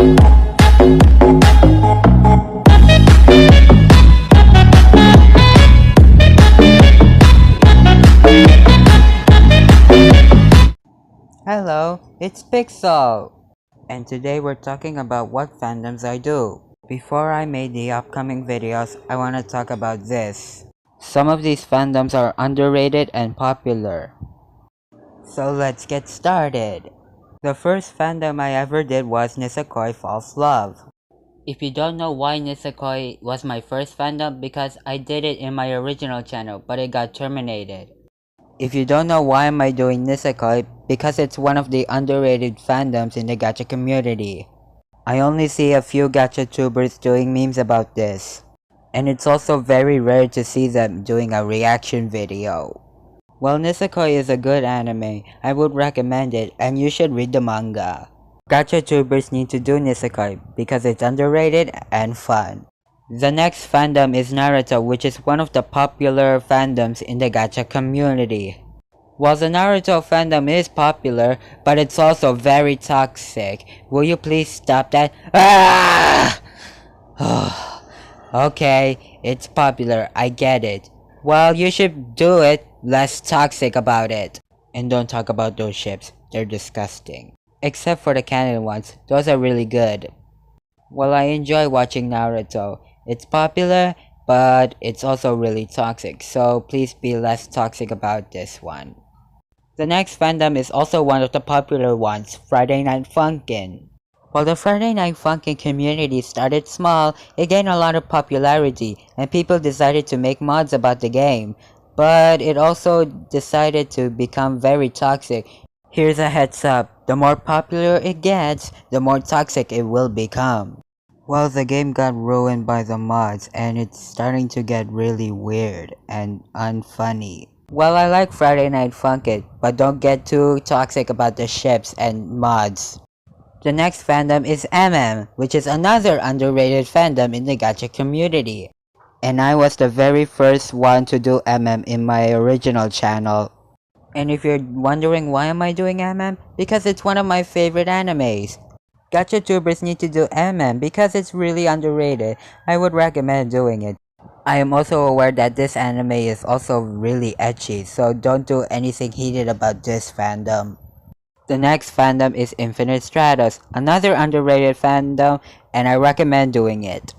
Hello, it's Pixel! And today we're talking about what fandoms I do. Before I made the upcoming videos, I want to talk about this. Some of these fandoms are underrated and popular. So let's get started. The first fandom I ever did was Nisekoi False Love. If you don't know why Nisekoi was my first fandom, because I did it in my original channel, but it got terminated. If you don't know why am I doing Nisekoi, because it's one of the underrated fandoms in the gacha community. I only see a few gacha tubers doing memes about this. And it's also very rare to see them doing a reaction video. While Nisekoi is a good anime, I would recommend it and you should read the manga. Gacha tubers need to do Nisekoi because it's underrated and fun. The next fandom is Naruto, which is one of the popular fandoms in the gacha community. While the Naruto fandom is popular, but it's also very toxic. Will you please stop that? Ah! Okay, it's popular, I get it. Well, you should do it less toxic about it. And don't talk about those ships, they're disgusting. Except for the canon ones, those are really good. Well, I enjoy watching Naruto. It's popular, but it's also really toxic, so please be less toxic about this one. The next fandom is also one of the popular ones, Friday Night Funkin'. While the Friday Night Funkin' community started small, it gained a lot of popularity, and people decided to make mods about the game. But it also decided to become very toxic. Here's a heads up, the more popular it gets, the more toxic it will become. Well, the game got ruined by the mods and it's starting to get really weird and unfunny. Well, I like Friday Night Funkin', but don't get too toxic about the ships and mods. The next fandom is MM, which is another underrated fandom in the gacha community. And I was the very first one to do MM in my original channel. And if you're wondering why am I doing MM, because it's one of my favorite animes. Gacha tubers need to do MM because it's really underrated. I would recommend doing it. I am also aware that this anime is also really ecchi, so don't do anything heated about this fandom. The next fandom is Infinite Stratus, another underrated fandom, and I recommend doing it.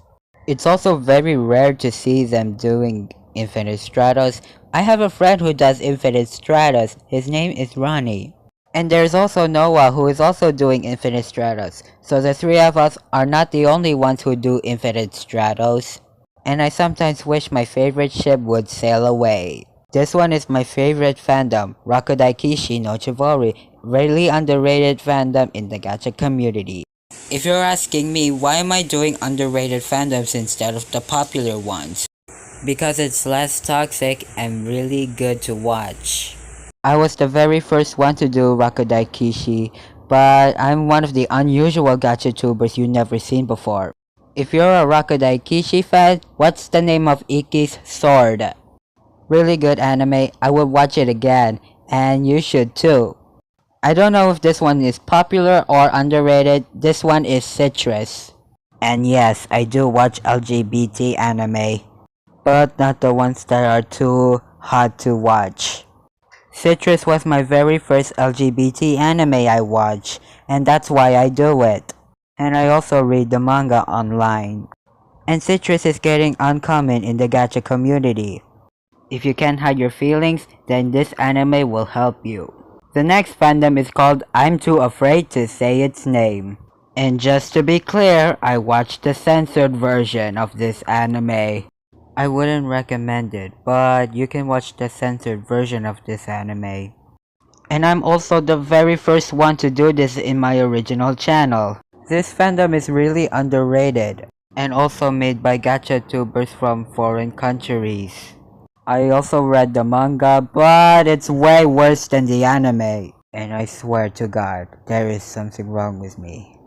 It's also very rare to see them doing Infinite Stratus. I have a friend who does Infinite Stratus. His name is Ronnie. And there's also Noah, who is also doing Infinite Stratos. So the three of us are not the only ones who do Infinite Stratos. And I sometimes wish my favorite ship would sail away. This one is my favorite fandom, Rakudai Kishi no Chivalry, really underrated fandom in the gacha community. If you're asking me why am I doing underrated fandoms instead of the popular ones? Because it's less toxic and really good to watch. I was the very first one to do Rakudai Kishi, but I'm one of the unusual gacha tubers you've never seen before. If you're a Rakudai Kishi fan, what's the name of Iki's sword? Really good anime, I would watch it again, and you should too. I don't know if this one is popular or underrated, this one is Citrus. And yes, I do watch LGBT anime, but not the ones that are too hot to watch. Citrus was my very first LGBT anime I watched, and that's why I do it. And I also read the manga online. And Citrus is getting uncommon in the gacha community. If you can't hide your feelings, then this anime will help you. The next fandom is called I'm Too Afraid to Say Its Name. And just to be clear, I watched the censored version of this anime. I wouldn't recommend it, but you can watch the censored version of this anime. And I'm also the very first one to do this in my original channel. This fandom is really underrated, and also made by gacha tubers from foreign countries. I also read the manga, but it's way worse than the anime. And I swear to God, there is something wrong with me.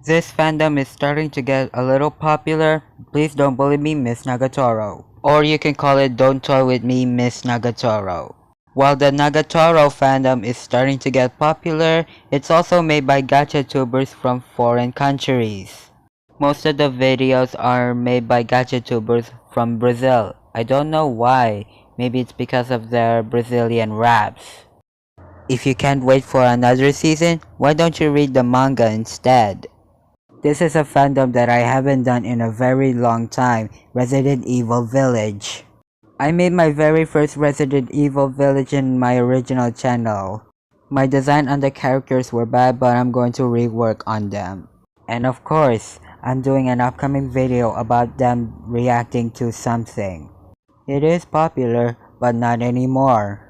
This fandom is starting to get a little popular. Please don't bully me, Miss Nagatoro. Or you can call it Don't Toy With Me, Miss Nagatoro. While the Nagatoro fandom is starting to get popular, it's also made by gacha tubers from foreign countries. Most of the videos are made by gacha tubers from Brazil. I don't know why. Maybe it's because of their Brazilian raps. If you can't wait for another season, why don't you read the manga instead? This is a fandom that I haven't done in a very long time, Resident Evil Village. I made my very first Resident Evil Village in my original channel. My design on the characters were bad, but I'm going to rework on them. And of course, I'm doing an upcoming video about them reacting to something. It is popular, but not anymore.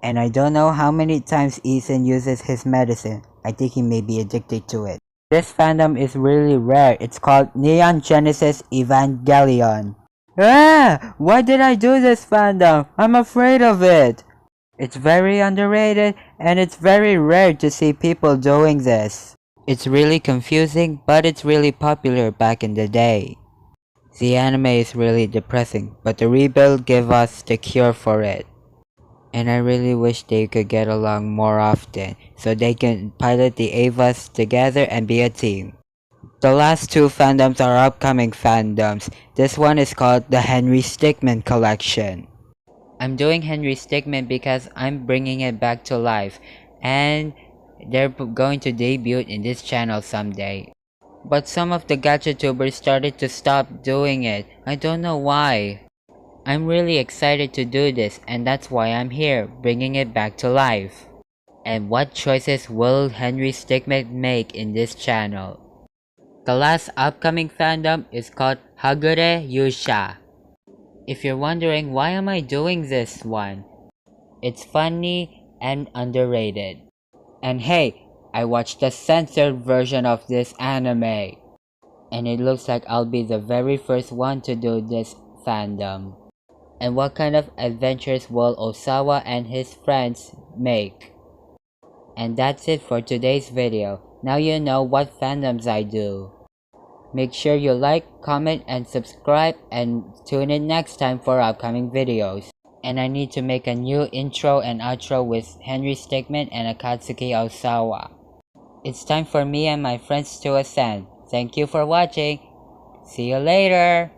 And I don't know how many times Ethan uses his medicine. I think he may be addicted to it. This fandom is really rare. It's called Neon Genesis Evangelion. Ah! Why did I do this fandom? I'm afraid of it. It's very underrated and it's very rare to see people doing this. It's really confusing, but it's really popular back in the day. The anime is really depressing, but the rebuild gave us the cure for it. And I really wish they could get along more often, so they can pilot the Avas together and be a team. The last two fandoms are upcoming fandoms. This one is called the Henry Stickman Collection. I'm doing Henry Stickman because I'm bringing it back to life, and they're going to debut in this channel someday. But some of the gacha tubers started to stop doing it. I don't know why. I'm really excited to do this, and that's why I'm here, bringing it back to life. And what choices will Henry Stickman make in this channel? The last upcoming fandom is called Hagure Yusha. If you're wondering why am I doing this one, it's funny and underrated. And hey, I watched the censored version of this anime, and it looks like I'll be the very first one to do this fandom. And what kind of adventures will Osawa and his friends make? And that's it for today's video. Now you know what fandoms I do. Make sure you like, comment, and subscribe, and tune in next time for upcoming videos. And I need to make a new intro and outro with Henry Stickman and Akatsuki Osawa. It's time for me and my friends to ascend. Thank you for watching. See you later!